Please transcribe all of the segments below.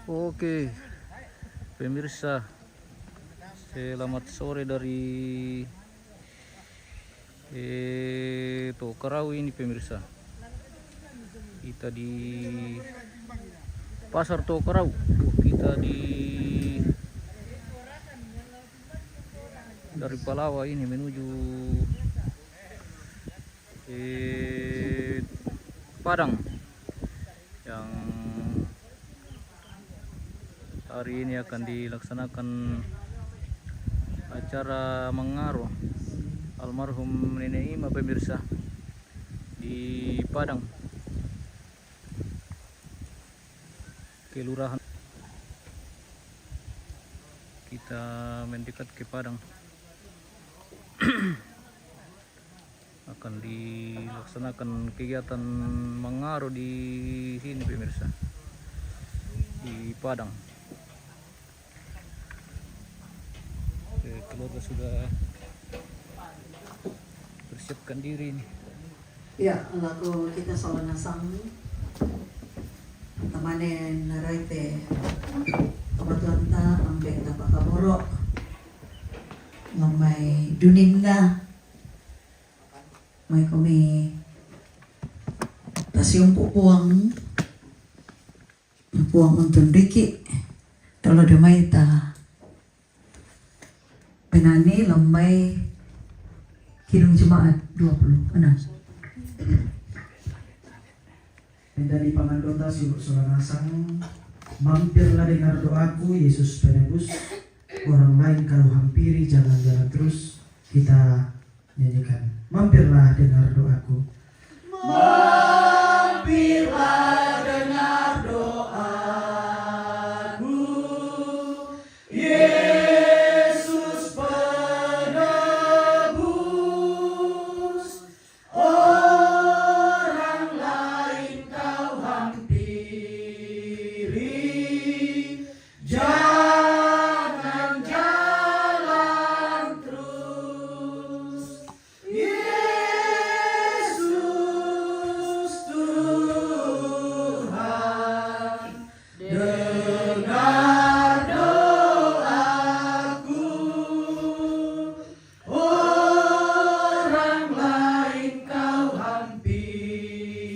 Oke, pemirsa, selamat sore dari Tokarau ini pemirsa. Kita di Pasar Tokarau. Kita dari Palawa ini menuju Padang yang hari ini akan dilaksanakan acara mengaruh almarhum Nenek Ima pemirsa di Padang, kelurahan. Kita mendekat ke Padang. Akan dilaksanakan kegiatan mengaruh di sini pemirsa, di Padang. Keluarga sudah persiapkan diri ini. Ya, lagu kita soal nasang tamanen narite kebetulan ta ambek napakaborok ngamay duninda may kami tas yung pupuang untuk diki talo damay ta penani lambay kirong jemaat 20 ano. Dan dari pangandota Sibuk Solanasang, mampirlah dengar doaku, Yesus penebus. Orang lain kalau hampiri, jangan-jangan terus. Kita nyanyikan, mampirlah dengar doaku. Mampirlah dengar doaku, Yesus penebus. Orang lain kau hampiri, jangan jalan terus. Yesus Tuhan, dengar doaku. Orang lain kau hampiri,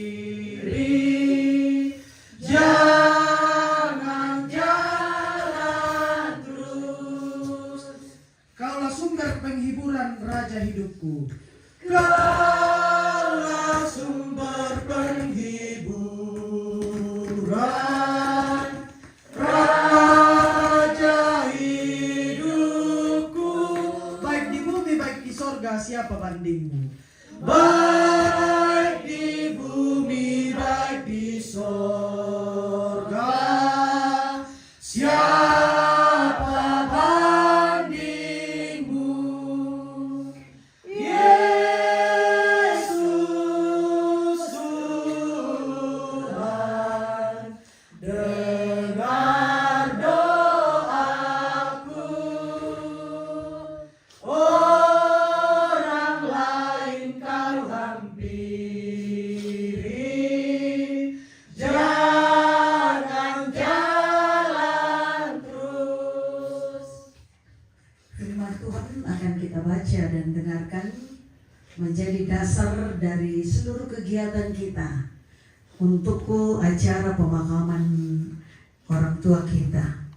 jangan jalan terus. Kaulah sumber penghiburan Raja hidupku. Kaulah sumber penghiburan Raja hidupku. Baik di bumi, baik di sorga, siapa bandingmu? Baik di bumi, baik di sorga, siapa bandingmu? Yesus Tuhan, dengar doaku. Orang lain kau hampiri, jangan jalan terus. Firman Tuhan akan kita baca dan dengarkan menjadi dasar dari seluruh kegiatan kita untuk acara pemakaman orang tua kita.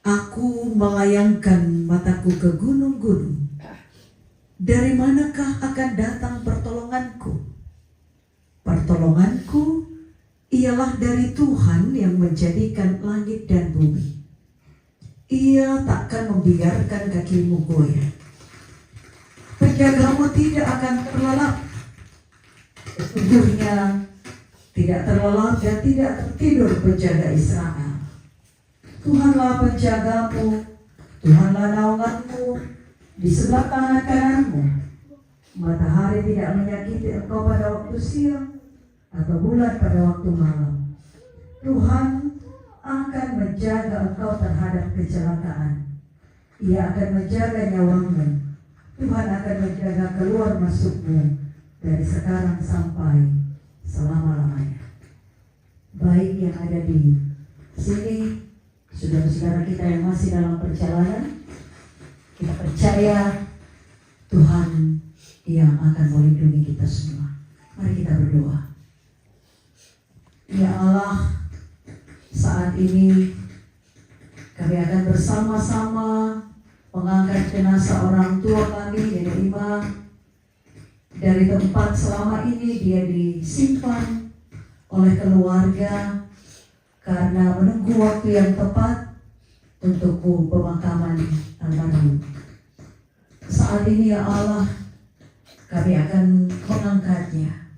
Aku melayangkan mataku ke gunung-gunung. Dari manakah akan datang pertolonganku? Pertolonganku ialah dari Tuhan yang menjadikan langit dan bumi. Ia takkan membiarkan kakimu goyah. Penjagamu tidak akan terlelap. Tidurnya tidak terlelap dan tidak tertidur penjaga Israel. Tuhanlah penjagamu, Tuhanlah naunganmu di sebelah kanan kananmu. Matahari tidak menyakiti engkau pada waktu siang atau bulan pada waktu malam. Tuhan akan menjaga engkau terhadap kecelakaan. Ia akan menjaga nyawamu. Tuhan akan menjaga keluar masukmu dari sekarang sampai selama-lamanya. Baik yang ada di akan melindungi kita semua. Mari kita berdoa. Ya Allah, saat ini kami akan bersama-sama mengangkat jenazah orang tua kami, Nenek Ima, dari tempat selama ini dia disimpan oleh keluarga karena menunggu waktu yang tepat untuk pemakaman almarhum. Saat ini ya Allah, kami akan mengangkatnya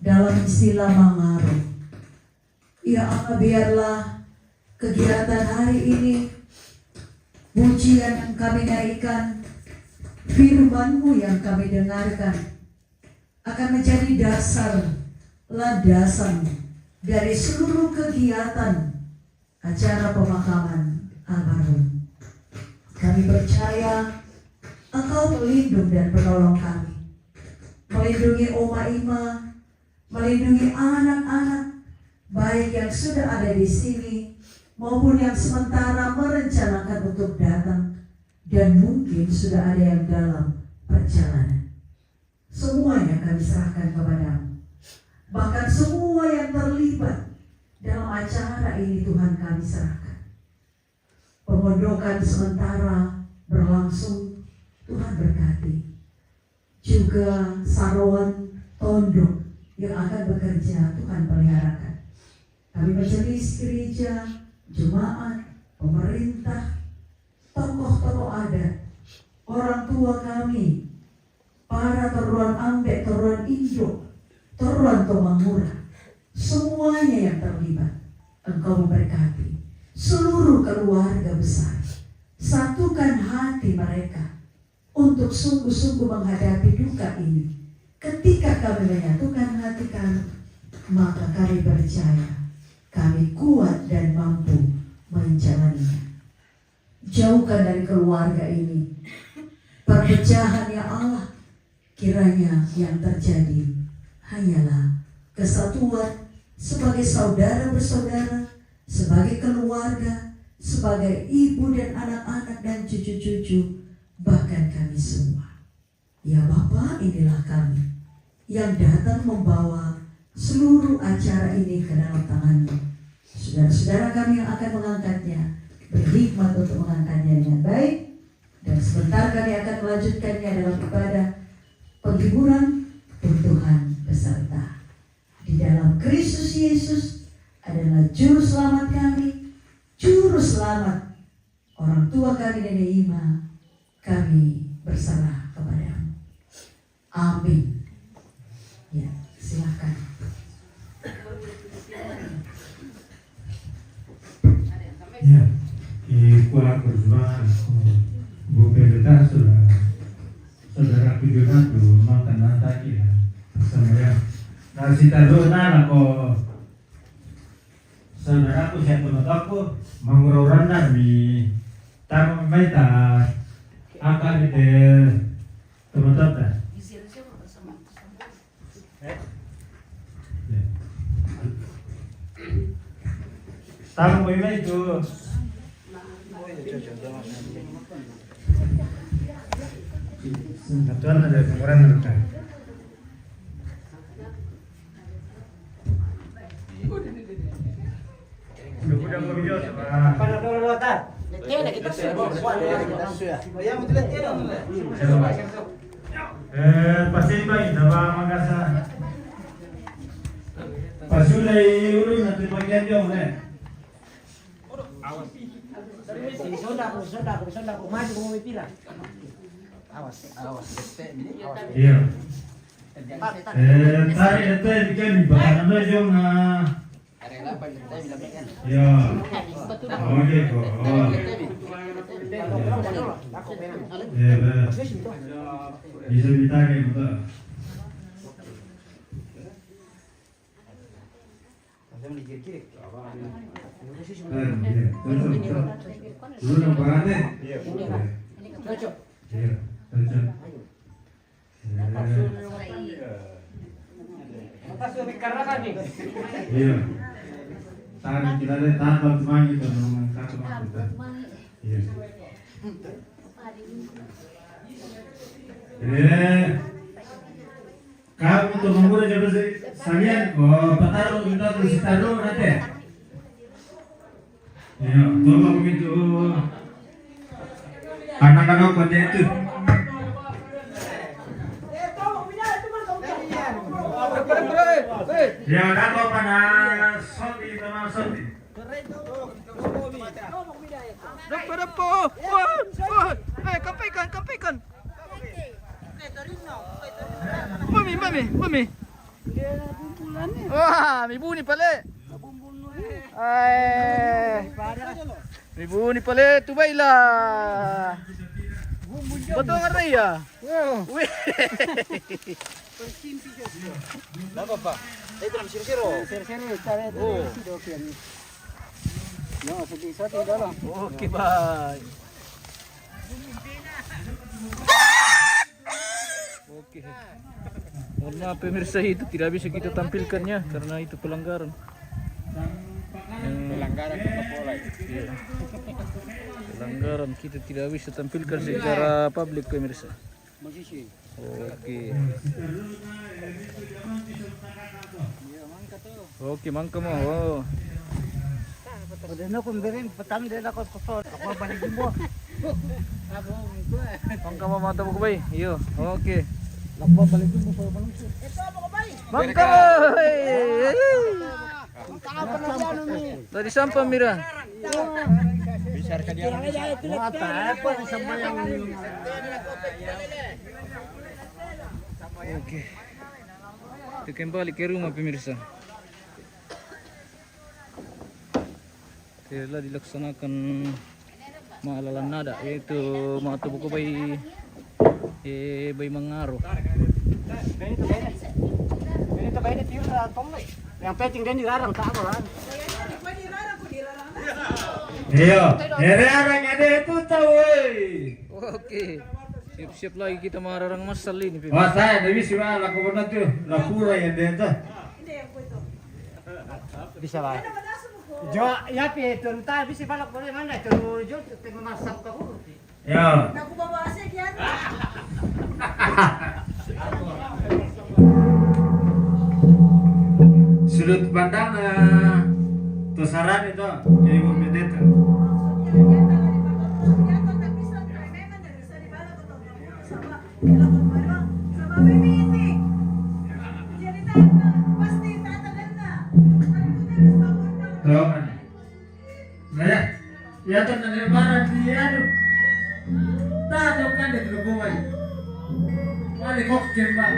dalam istilah mangaru. Ya Allah, biarlah kegiatan hari ini, pujian yang kami naikkan, firman-Mu yang kami dengarkan akan menjadi dasar, landasan dari seluruh kegiatan acara pemakaman almarhum. Kami percaya Engkau melindungi dan menolong kami, melindungi Oma Ima, melindungi anak-anak baik yang sudah ada di sini maupun yang sementara merencanakan untuk datang dan mungkin sudah ada yang dalam perjalanan. Semuanya kami serahkan kepadamu. Bahkan semua yang terlibat dalam acara ini Tuhan kami serahkan. Pemondokan sementara berlangsung, Tuhan berkati. Juga Saroan Tondok yang akan bekerja, Tuhan peliharakan. Kami majelis gereja, jemaat, pemerintah, tokoh-tokoh adat, orang tua kami, para toruan ambek, toruan induk, toruan tomangura, semuanya yang terlibat, Engkau memberkati seluruh keluarga besar. Satukan hati mereka untuk sungguh-sungguh menghadapi duka ini. Ketika kami menyatukan hati kami, maka kami percaya kami kuat dan mampu menjalaninya. Jauhkan dari keluarga ini perpecahan ya Allah. Kiranya yang terjadi hanyalah kesatuan sebagai saudara bersaudara, sebagai keluarga, sebagai ibu dan anak-anak dan cucu-cucu, bahkan kami semua. Ya Bapa, inilah kami yang datang membawa seluruh acara ini ke dalam tangan-Mu. Saudara-saudara kami yang akan mengangkatnya berhikmat untuk mengangkatnya dengan baik, dan sebentar kami akan melanjutkannya dalam ibadah penghiburan Tuhan beserta. Di dalam Kristus Yesus adalah juru selamat kami, juru selamat orang tua kami Nenek Ima. Kami berserah kepadamu. Amin. Ya, silakan. Ya, kuat perjuangan Bu Pendeta saudara Kuduna tuh makan nasi ya, sama ya. Nasi taruh nana ko saudara aku siapa notaku mengururan nami tamu meta akan itu teman-teman. Tamu ini itu Tuhan ada kemarin rekan. Udah video sama. Pada dulu tar. Pasti baik nama magasa. Pasulai urus nanti bagian jauh nih. Sonda aku maju mau pila. Awas. Iya. Tadi itu bikin bahan apa jauh na. Ya. Oh gitu. Oh. Ya, bisa ditanya gitu. Dulu nampakannya? Iya. Cocok. Iya, cocok. Iya. Tangan kita ada tanpa teman itu memang satu maksudnya. Iya. Kamu tuh mengurus coba sekalian. Oh, pataruh kita terus taruh nanti. Ya, tolong itu. Anak-anak pada itu. Ya, dato panas sobi sama sobi. Dapo. Wah. Kapikan. Mami. Wah, may bunyi pala. Ay. May bunyi pala, tubay la. Bato nga raya. Wih. Dapat pa. Ito lang siro. Oh. Oke, bye. Oke. Mohon maaf pemirsa, itu tidak bisa kita tampilkannya karena itu pelanggaran. Pelanggaran iya. Pelanggaran kita tidak bisa tampilkan secara publik pemirsa. Oke. Oke, mangka mo. Oh. Udah na kung berin, petang din ako kusot. Ako balik mo. Mangka mo mata mo bay. Iyo. Oke. Ako balik mo sa balik. Mangka mo. Tadi sampah mira. Besar ka dia. Apa sampai yang Oke. Kita kembali ke rumah pemirsa. Telah dilaksanakan maalalan nada, yaitu mga tubuh ko bay mangaruh. Ganito ba ini tira tomay. Yang peting din dilarang sa ako han. Iyo, orang ada itu tahu. Oke. Siap-siap lagi kita mararang masal ini Oh, pemirsa. saya dari sini laku benar tuh, lapura yang dia tuh. Bisa ba? Jo, ya pi tunta bisi balak boleh mana tu jo tengah masak ka ko. Ya. Naku babasa yan. Sudut pandang tusaran itu ibu pendeta. Tahu kan? Nah, ya tuh nanti barang dia tuh. Tahu kan di rumah. Wali kok kembang.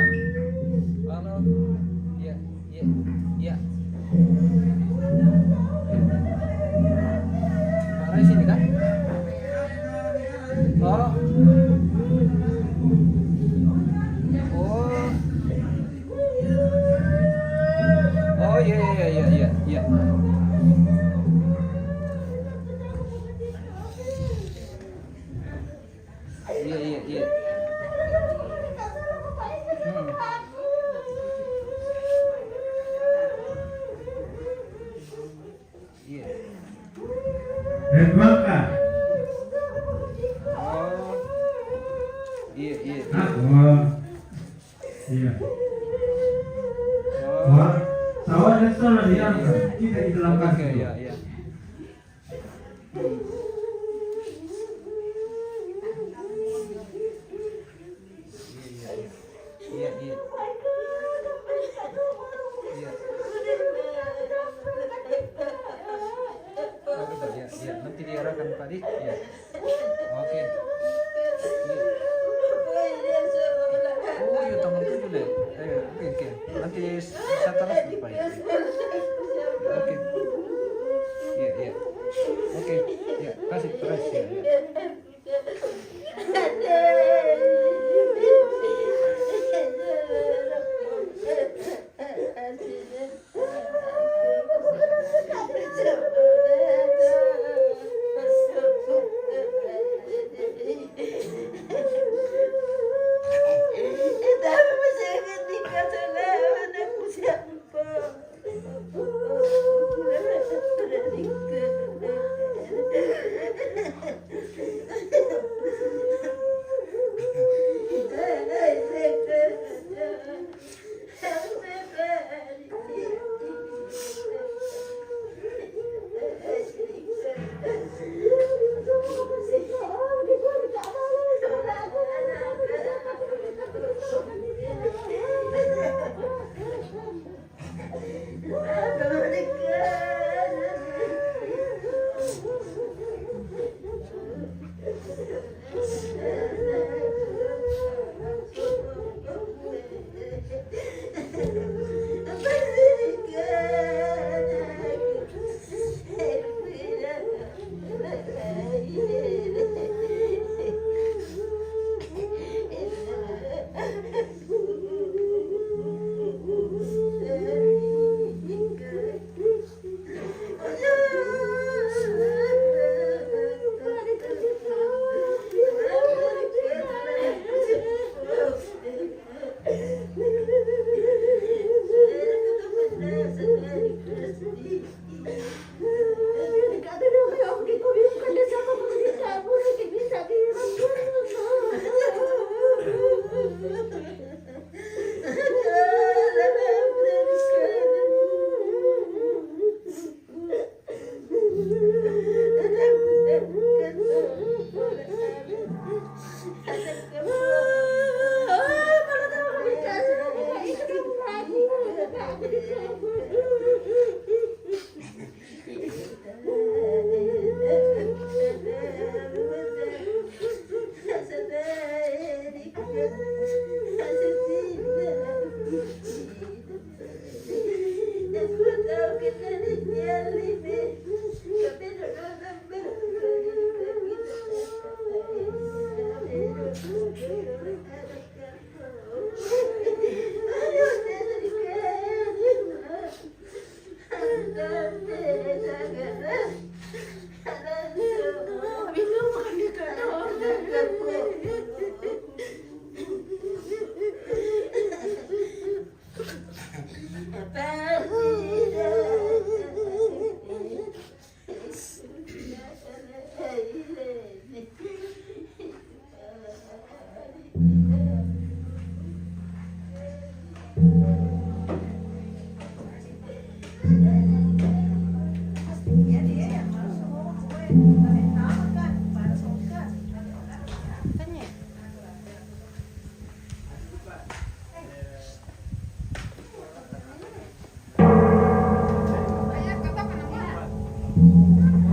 Halo. Iya. Arah sini kan? Oh. Oh iya. Iya. Iya. Maka. Oh. Iya. Oh. Iya. Oh. Sawah dan sana diangkat. Kita di dalam Oke, kaki. iya. Iya. Iya. Nanti diarahkan Pak Dik. Iya. Oke. Oh, iya teman itu dulu. Oke. Nanti saya taruh Pak. Oke. Iya. Oke. Iya, kasih terus ya. Dami masyadong di kasalanan ako siya po.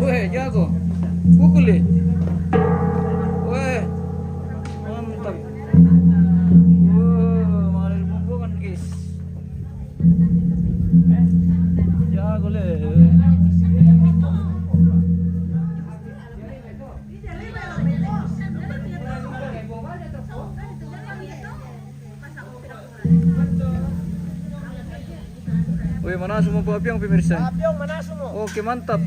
Weh, jago. Pukul deh. Weh. Mantap. Wow, malah dibumbungan, guys. Jago leh. Weh, mana semua Bu Apiang pemirsa? Apiong, mana semua? Oke, mantap.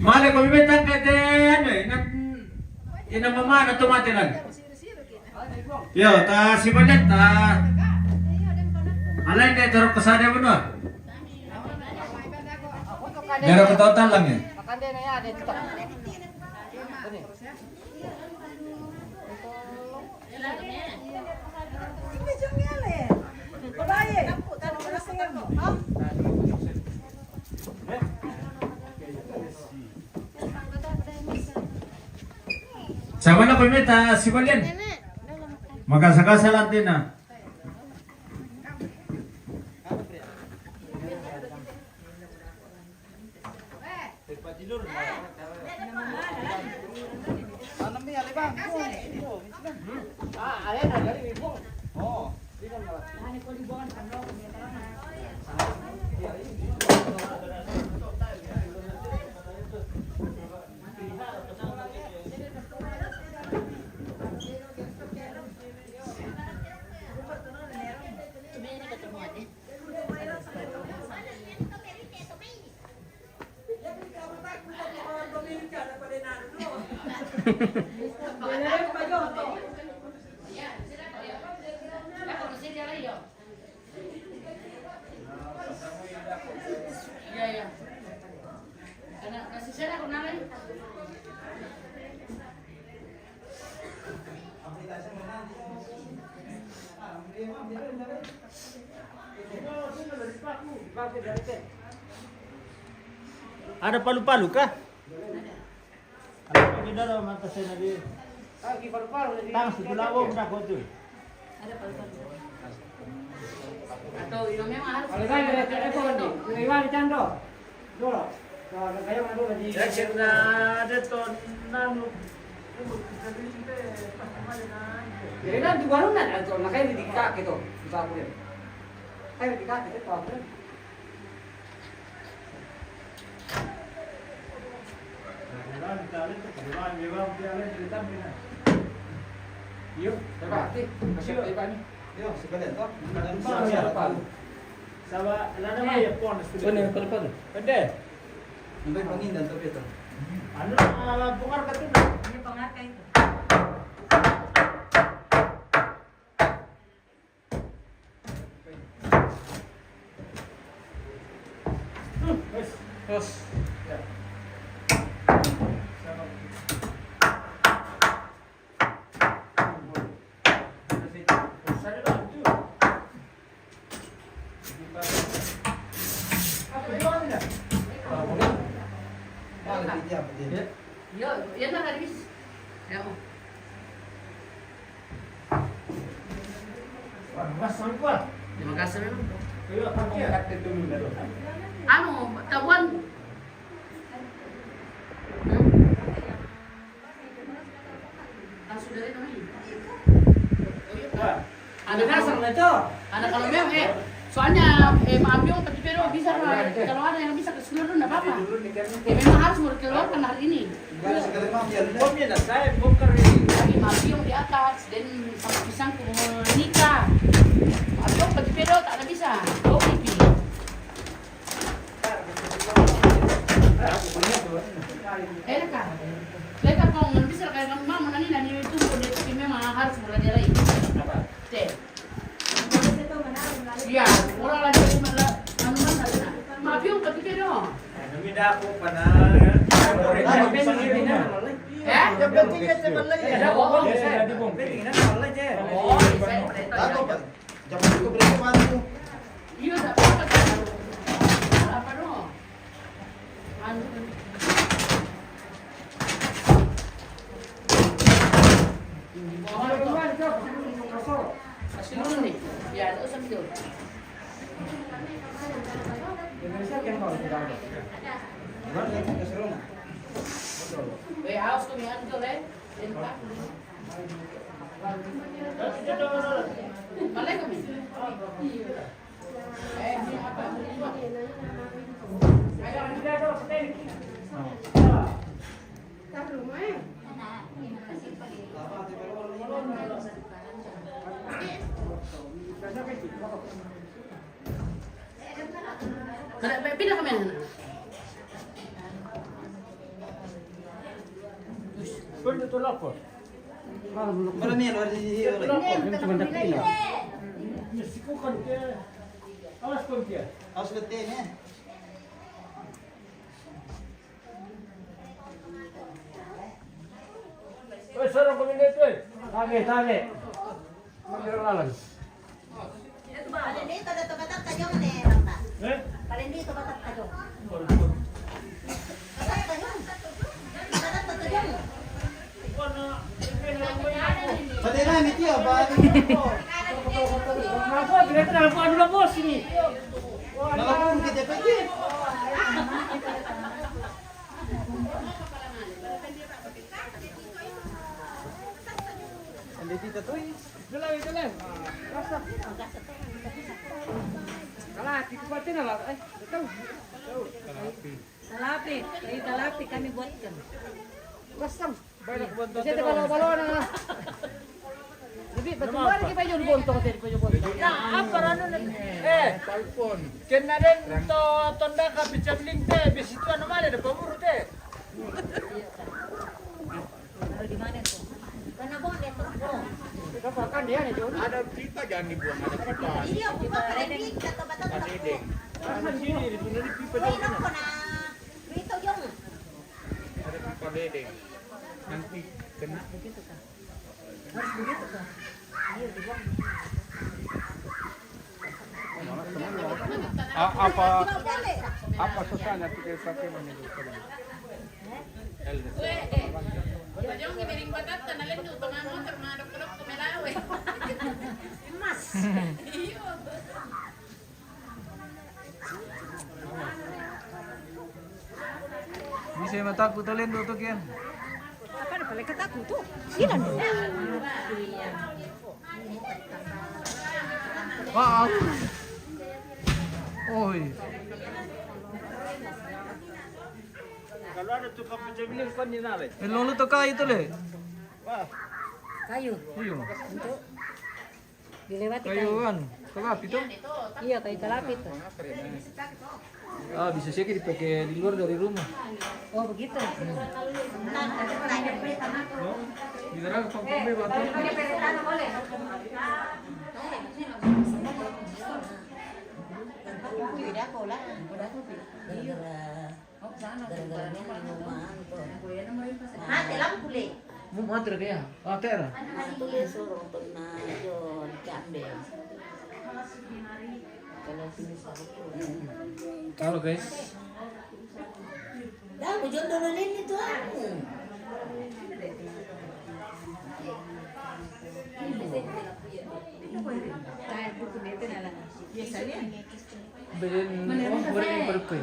Mali ko bibitang kete ano ina mama na tumatilan. Yo, ta si Badet ta. Alay na terus kesana mo no. Pero ko total lang eh. Makande na yan, ito. Sama na pimita si Balen. Magkasakasa lang din na. Ada palu-palu kah? Ada kita ada mata saya nanti. Lagi palu-palu lagi. Tang sebelah bawah dah kau tu. Ada palu-palu. Atau yang memang harus. Kalau kau ada telepon ni, lewat di cando. Dulu. Kalau kau yang ada di. Ya cerita ada ton nanu. Jadi kan tu baru nak atau makanya di kak gitu. Kita aku dia. Kayak di kak itu apa? Yuk, terpati. Masih tiba nih. Yo, sebentar toh. Sama lana ya pon. Benar, kalau Pede. Nanti pangin dan tapi itu. Ano, bungar ka ito. Ini pengarga itu. Terus. Yo, yan na habis. Ya. Terima kasih memang. Anu, tabuan. Langsung dari namanya. Ada Binasang na ito. Ada kalau memang soalnya maaf yung pero bisa lah kalau ada yang bisa keluar nggak apa-apa. Memang harus keluarkan hari ini. Bom yan na, saya bongkar ini. Lagi maaf yung di atas dan sama pisang nikah. Maaf yung pero tak ada bisa. Oh pipi. Leka. Leka kau nggak bisa kayak kamu mama nani nani itu udah tapi memang harus mulai dari ini. Teh. Iya, orang lagi malah anu mana sana. Maaf yung tapi dong. Namida ako pa na. Eh? Ada bom, ada bom. Oh, saya iya, tak apa-apa. Apa dong? Anu. Kasih dulu nih. Ya, itu sambil. Haus kami anu le. Malay kami. Ini apa? Pindah kami anak. Pwede ito lapor. Sikukan dia. Alas pun dia. Woi, sarang kami dito eh. Tage. Magiralan. Paling dito na batak tayo man eh, Rata. Eh? Paling dito batak tayo. Batak tayo. Batak tayo. Kenapa? Kenapa anu lah bos ini? Jalan. Masak. Kalah, dikupatin lah. Tahu. Talapi kami buatkan. Lasam. Banyak bantuan. Saya balo-balo na. Jadi betul lagi pa yung bontong tadi pa yung bontong. Apa rano na? Telepon. Kena rin to tonda ka picabling te, bisitu ano mali na paburo te. Gimana tuh? Karena bon dito bro. Apa kan dia nih Joni? Ada pipa jangan dibuang, ada pipa. Iya, buka paling dito batak tayo. Kadedeng. Kan sini itu dari pipa Ay, jangan. naku na. Dito yung. Ada pipa dedeng. Nanti kena begitu kan. Harus begitu kan. Apa susahnya kita pakai menunjukkan? Yung gibiring batat tanalin yung pangamo termadok-dok kumelawe. Mas. Iyo. Bisa matakot ulit tutok yan. Apa na pala katakot to? Sila no. Wow. Oy. Kalau ada tukang picabling kan ni nale. Lolo to kayo to le. Kayu. Iyo. Dilewati Kayo ano? Kagapi to? Iya, kayu talapit. Ah, bisa sih dipakai di luar dari rumah. Oh begitu. Nah, tanya berita makro. Di dalam pangkombe batu. Beda ko lah. Mati lang puli. Mau matre kaya. Ah, tera. Suruh pernah John Cambe. Halo guys. Dah, bujur dulu ini tuh. Beden goreng yang berkuy.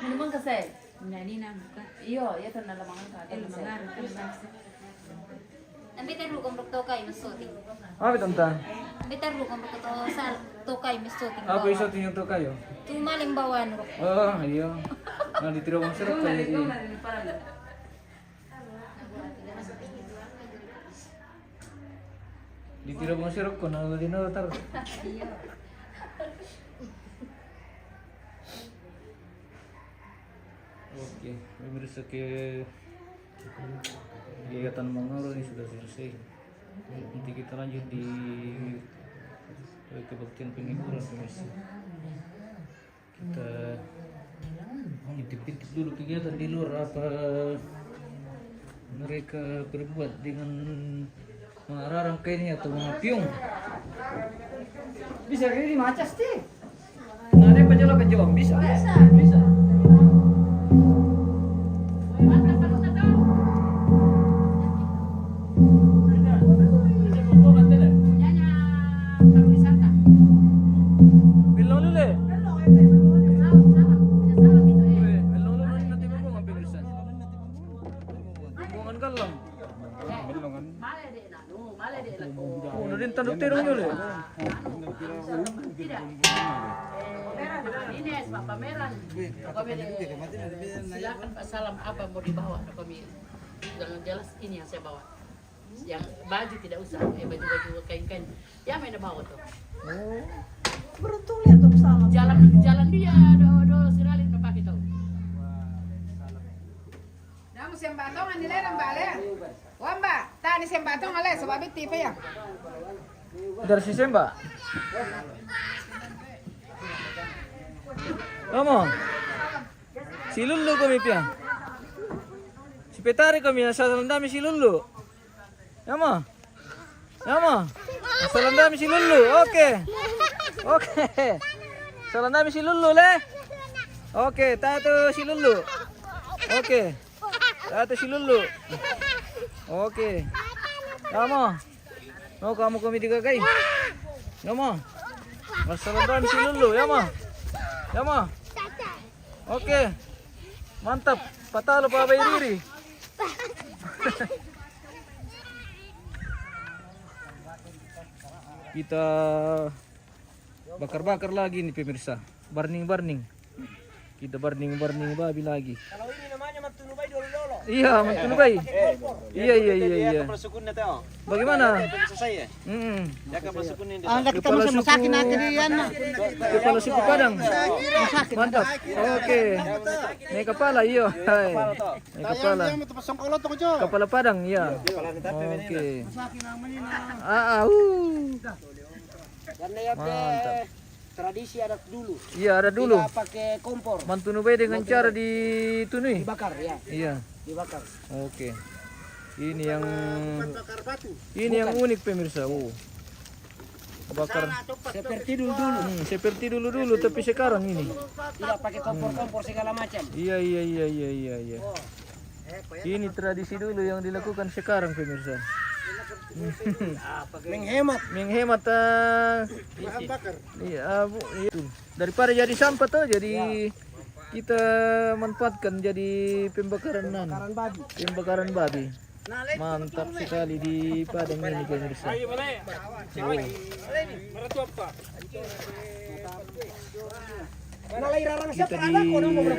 Minum kasi. Nani na buka. Iyo, ya to na lamangan ka. Ambitar lukang tokai masuting. Apa tentang? Ambitar lukang sal tokai masuting. Apa iso tinyo to kayo? Tumaling bawan rok. Oh, iya. Nah, ditiro bang serap kayo di. Ditiro bang serap ko na dino tar. Oke, pemirsa kegiatan Mangaro ini sudah selesai. Nanti kita lanjut di kebaktian penghiburan pemirsa. Kita intip-intip dulu kegiatan di luar apa mereka berbuat dengan mengarang kainnya atau mengapiung. Bisa gini macas sih. Nah, ada penjela kejauhan bisa. Bisa. Ines, pameran. Silakan Pak Salam, apa mau dibawa? Kami jangan jelas ini yang saya bawa. Yang baju tidak usah, baju kain-kain. Yang mana bawa tuh? Beruntung lihat tuh salam. Jalan dia, do siralin pakai tahu. Namu sembatong anile rambale. Wamba, tani sembatong ale sebab tipe ya. Dari sisi Mbak. Kamu? Si Lulu kami pia. Si Petari kami asal dami si Lulu. Ya ma? Asal dami si Lulu. Oke. Asal dami si Lulu le. Oke, tato si Lulu. Oke. Tato si Lulu. Oke. Kamu? Mau kamu kami tiga kali. Ya ma? Asal dami si Lulu ya ma? Ya ma? Oke. Mantap. Patalo pa bay diri. Kita bakar-bakar lagi nih pemirsa. Burning. Kita burning babi lagi. Kalau ini namanya mantunubay dolo-dolo. Iya, mantunubay. Iya. Bagaimana? Saya. Jaga sukunin dia. Anda kita bisa masakin nanti di yana. Kepala suku Padang. Mantap. Oke. Nih kepala iyo. Hai. Nih kepala. Kepala Padang iya. Oke. Mantap. Tradisi adat dulu. Iya, ada dulu. Tidak pakai kompor. Mantunubay dengan cara ditunui. Dibakar ya. Iya. Dibakar. Oke. Ini yang Bakar batu. ini yang unik pemirsa. Bakar Seperti dulu. seperti dulu tapi sekarang ini. Tidak pakai kompor-kompor segala macam. Iya. Ini tradisi dulu yang dilakukan sekarang pemirsa. Menghemat Bakar. iya, itu. Daripada jadi sampah tuh jadi kita manfaatkan jadi pembakaran babi. Mantap sekali di Padang ini pemirsa. Kita di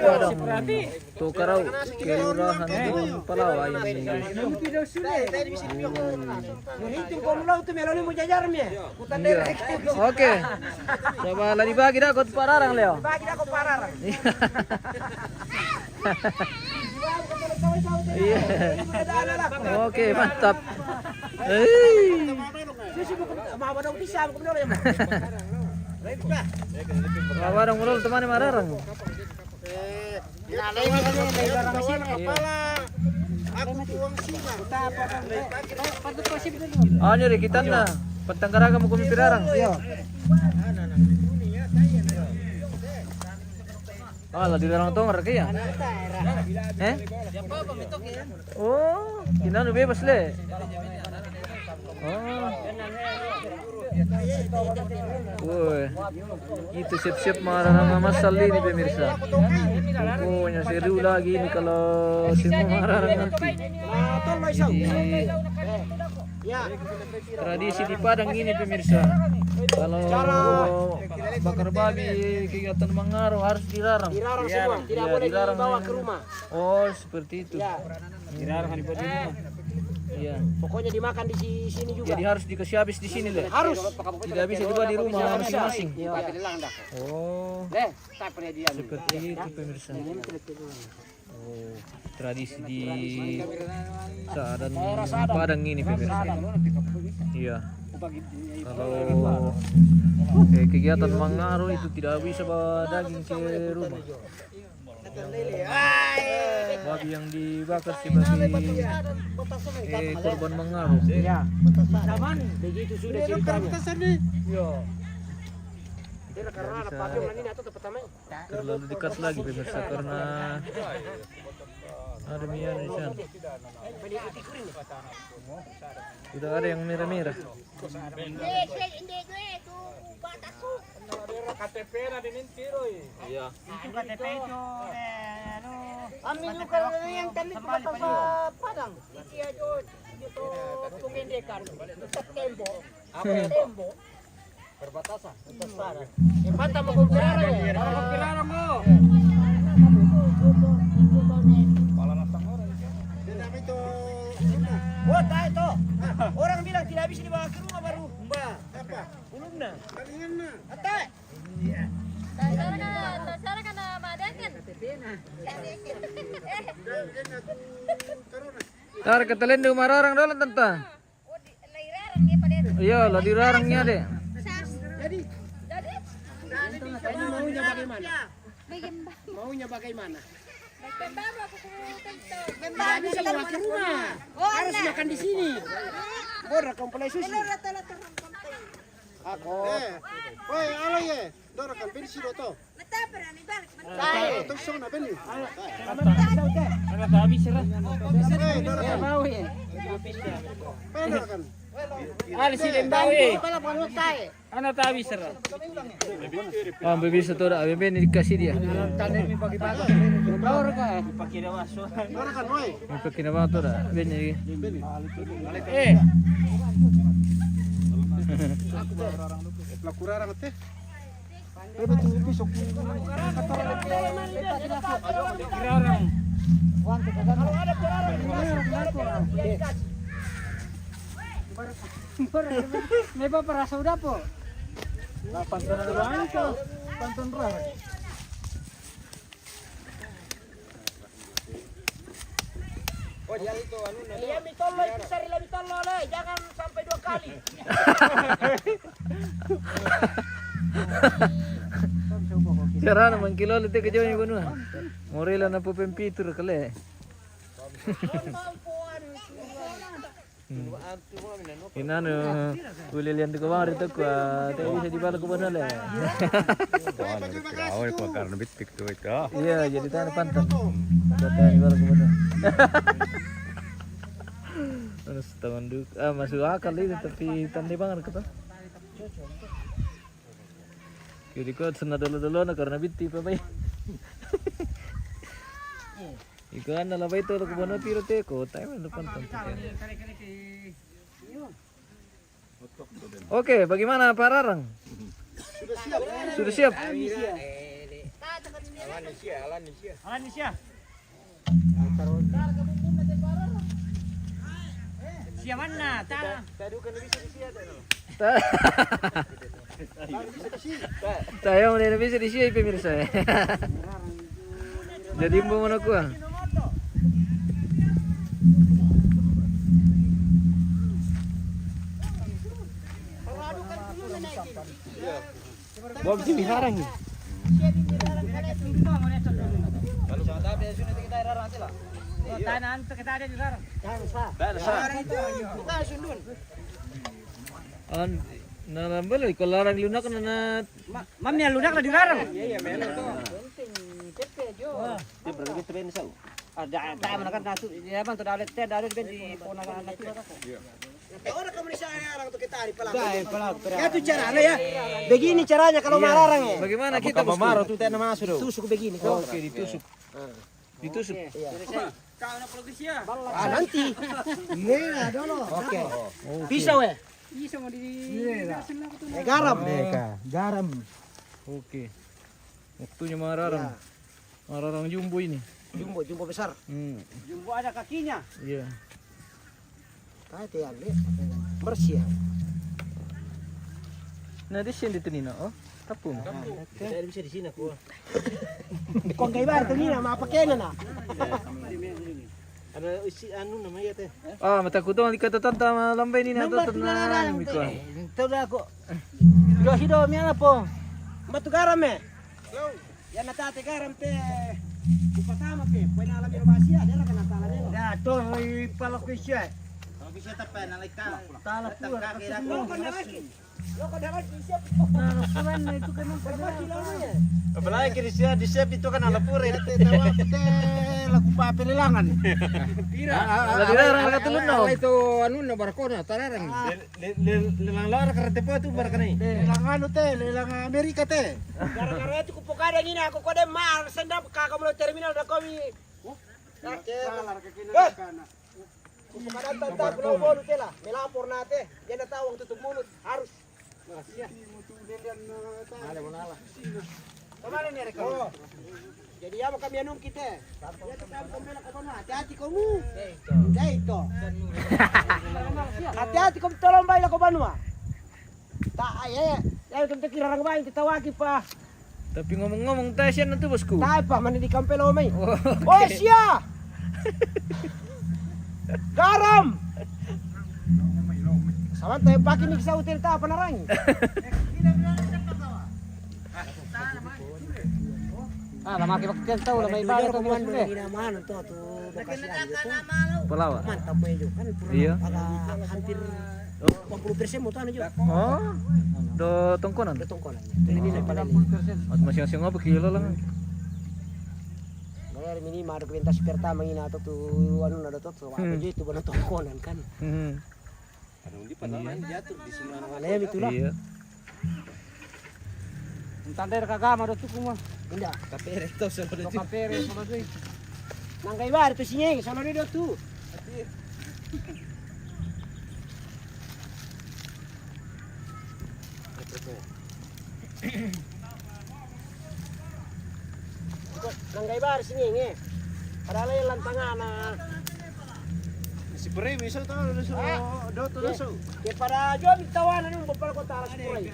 Padang Tukarau Kelurahan Palawan ini. Iya. Oke. Coba lah dibagi dah kot pararang Leo. Iya. Oke, mantap. Mabarang mulol teman mararang. Nyeri kita na Patangkaraga mo kumipirarang. Lah dilarang tong kaya. Oh, kinano bebas le. Oh. Woi, itu siap-siap marah sama masal ini pemirsa. Pokoknya seru lagi nih kalau semua marah nanti. Jadi, tradisi di Padang ini pemirsa. Kalau bakar babi kegiatan mengaruh harus dilarang. Dilarang semua, tidak boleh dibawa ke rumah. Oh, seperti itu. Dilarang dibawa ke rumah. Iya. Pokoknya dimakan di sini juga. Jadi harus dikasih habis di sini Le. Harus. Tidak bisa dibawa di rumah masing-masing. Oh. Seperti itu pemirsa. Oh, tradisi di Sadan Padang ini pemirsa. Iya. Kalau kegiatan mengaruh itu tidak bisa bawa daging ke rumah. Babi yang dibakar sebagai korban mengaruh. Ya. Begitu sudah ceritanya. Terlalu dekat lagi pemirsa karena ada mian di sana. Sudah ada yang merah-merah. Iya. KTP itu amin lu kalau yang tadi sa Padang. Iya itu pengendekan. Tembo. Apa tembo? Perbatasan. Pantang mo kumpilarang mo. Para kumpilarang mo. Oh, tayo to. Orang bilang tidak bisa dibawa ke rumah baru. Mbak. Apa? Ulungna. Kalingan na. Ate. Iya. Tasara ka na madagan. Tar ketelendo mararang dolan tanta. Iya, lah dirarangnya deh. Jadi maunya bagaimana? Maunya bagaimana? Tidak bisa bawa ke rumah. Harus makan di sini. Bora komplek sushi. Ako. Oi, ala ye. Dora kan pensi do to. Ay, to sona beni. Ana tabi sira. Eh, dora kan mau ye. Dora kan. Ali si lembawi. Ana tabi sira. Ah, bisa tuh dah, beben dikasih dia. Tanda ni pagi-pagi. Dora ka. Dipakira waso. Dora kan oi. Pakai nama tuh dah, beben ini. Eh. Lakurarang teh. Betul besok. May paparasa udah po. Panton na ba ito? Panton ra. Oh, jadi itu anu na. Iya, mitolo itu sarila mitolo le, jangan sampai 2 kali. Cara naman kilo lite ke jauh ni gunu. Morela na po pempitur kale. Inano ulilian di kawari to kwa tayo bisa di bala ko ba nale. Awal ko karena bitik tuh itu. Iya, jadi tanah pantan. Kata di bala ko ba na. Terus tangan duk masuk akal ini tapi tandai banget kata. Jadi kau senang dulu na karena bitti pa bay. Ikan na labay to ko bano tiro teko, tayo na pantan. Oke, bagaimana Pararang? Sudah siap? Alanisya. Siya man na, tara. Tayo mo na bisa di siya pemirsa. Jadi mo muna ko. Bob si biharang. An nalambal ko larang lunak na Mami lunak na dilarang. Ada tayo man kan nasu. Ya bang to dalet te dalet ben di pona na tu. Ora kamu ni saya orang tu kita hari pelak. Itu caranya ya. Begini caranya kalau melarang ya. bagaimana kita bosku? tu tena masuk. Tusuk begini. Oke, ditusuk. Ditusuk. Ah nanti. Iya dulu. Oke. Pisau ya. Pisau mau di. Garam. Garam. Oke. Waktunya mararang. Mararang jumbo ini. Jumbo besar. Jumbo ada kakinya. Iya. Tahu ya, bersih. Nah, di sini itu Nina. Oh, tapung. Saya bisa di sini aku. Kok kayak bar tuh Nina, apa kena na? Ada isi anu namanya teh. Ah, mata ko dong likata tanta lambay ni na to na miko. Tahu dah aku. Hido miana po. Batu garam eh. Ya natate garam teh. Upatama pe, pwede na alam yung basya, dera ka natala nila. Ya, to ipalok ko siya. Bisa tapan nalika. Tala po. Loko dapat siap. Nasuran na ito kanang pagkakilala. Apalagi kini siya di chef itu kan alapure. Tawa te lagu papelilangan. Dilarang katulon no. Itu anu na barko na tararang. Lilang lara karate po tu barkanai. Lilang anu te, lilang Amerika te. Gara-gara itu kupokada ngina aku kode mal sendap kakamulo terminal da komi. Kupokada tanda pulau bolu te lah. Melapor na te. Dia na tawang tutup mulut harus. Ada monala. Kemana nih Reka? Oh. Jadi ya kami anum kita. Ya kita kembali ke mana? Hati-hati kamu. Udah itu. Hati-hati kamu tolong baik ke Banua. Tak ya. Ya kita kira orang baik kita waki pa. Tapi ngomong-ngomong tasyan nanti bosku. Tak apa mana di kampelo mai. Oh sia. Garam. Sama tayo pagi nih sa hotel ta panarang. Ah, lama kita pakai tahu lah may bago to man deh. Ginaman to lokasi itu. Palawa. Mantap mo yun kan. Iya. Hampir 40% mo to ano yun. Oh. Do tongkonan. Do tongkonan. Ini na pala. At masing-masing nga kilo lang. Bayar minimal do kwenta pertama ina to ano na to so apa itu bana tongkonan kan. Di padahal jatuh di semua Alam itulah. Iya. Entender kagama do tuku mo. Indah. kapere to sa Do kapere sama doy. Nang kay bar to sinyeng sono do tu. Nang kay bar sinyeng eh. Padahal yung lantangan na si pre bisa to do to so. que para yo mi tawanan yung para ko taras ko ay.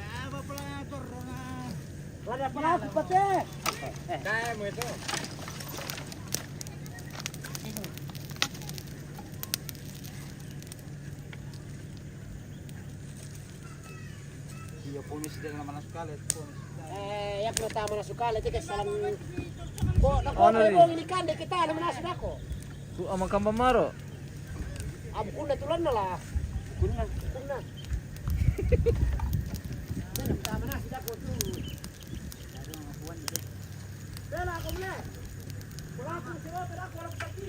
Wala pala ako pati. Kaya mo ito. Iyo punis din naman ang sukalit. Yak na tama na sukalit kasi salam ko nako mo ilikan de kita naman nasud ako. Ku amang kambamaro. Amo kuna tulan na lah. Kuna. Tama na sida ko tu. Bela ako mle. Wala ko siya pero ako wala pati.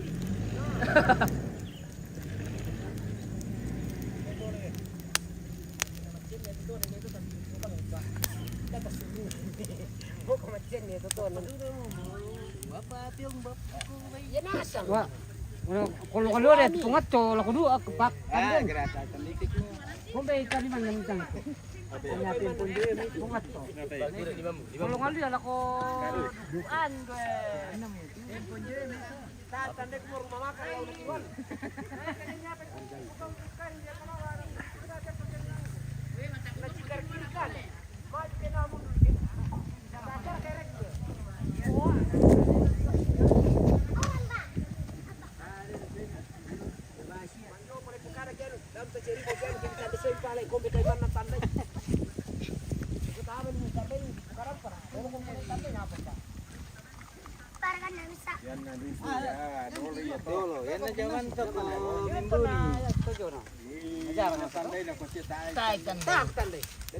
Bukan macam ni tu tu. Bapak tiung bapak ku. Ya nasang. Wah. Kalau ada tungat col aku dua kepak. Ah, gerasa tandikik mo. Hombre tadi mana nih Tulungan dia ako. Duan gue.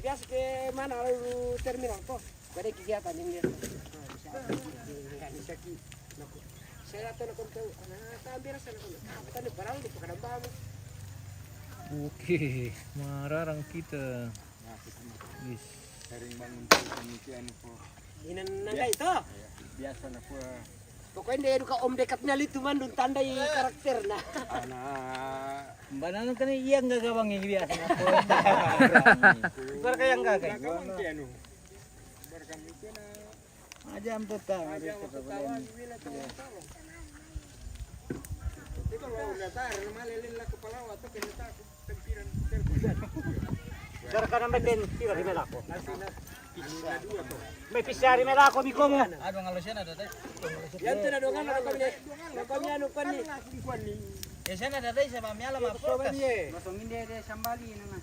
Biasa ke mana lalu terminal kok? Ada kegiatan ini. Saya tahu nak tahu. Tak biar saya nak. Tadi barang di pekan bambu. Oke, mararang kita. Yes. Sering bangun pemikiran po. Ini nangga itu. Biasa na po. Pokoknya dia om dekatnya itu mandun tandai karakter nah. Anak Banana kan iya nggak gawang yang biasa. Bar kayak enggak kayak. ano. Barkam itu na. Aja ampun ta. Ito lo udah malilin la kepala atau kenita pempiran. Dar ka naman din tira rin ako. May pisari mela ako miko mo. Aduh ngalusin ada teh. Yan tinadungan ako kami. Kami ano kani. Ya sana ada teh sama miala mah prokas. Masongin dia sambali na.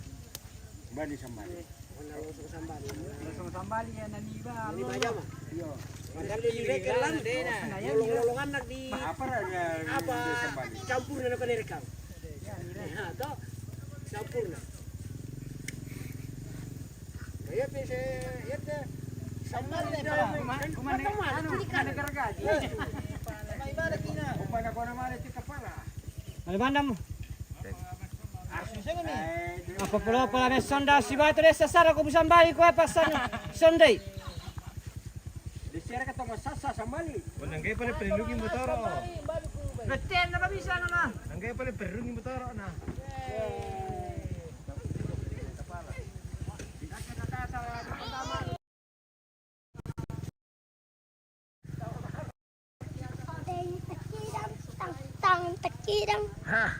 Bani sambali. Langsung sambali ya naniba. Naniba aja mah. Iya. Madali direkan lang din na. Lolongan nak di Apa sambali? campur na ko direkan. Ha to. Campur na. Ya pese yete sambali na. Kumana gargaji. May bala kina. Upana ko na mali ti kepala. Almandam. Apa pula pala mes sonda si batu desa sara ko busan bali ko apa Sunday. Disira ka to masasa sambali. Nangkay pala perlugin motor. Beten na ba bisa na. Nangkay pala perlugin motor na. Tang tekirang. Hah.